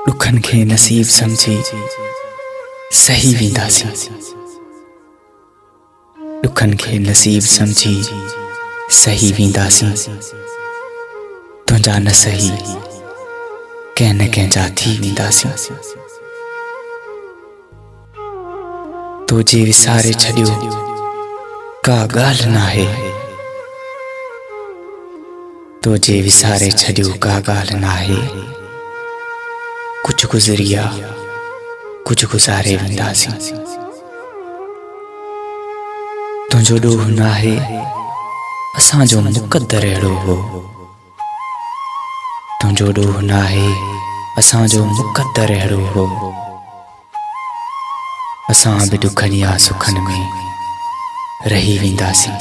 दुखन खे नसीब समझी सही वेंदासीं। दुखन खे नसीब समझी सही वेंदासीं। तुंहिंजा न सही कंहिं न कंहिंजा थी वेंदासीं। तुझे विसारे छॾियो का ॻाल्हि नाहे। तुझे विसारे छॾियो का ॻाल्हि नाहे। कुछ गुज़रिया कुछ गुज़ारे वेंदासीं। तुंहिंजो ॾोह नाहे असांजो मुक़द्दर अहिड़ो हो। तुंहिंजो ॾोह नाहे असांजो मुक़द्दर अहिड़ो हो। असां बि दुखनि या सुखनि में रही वेंदासीं।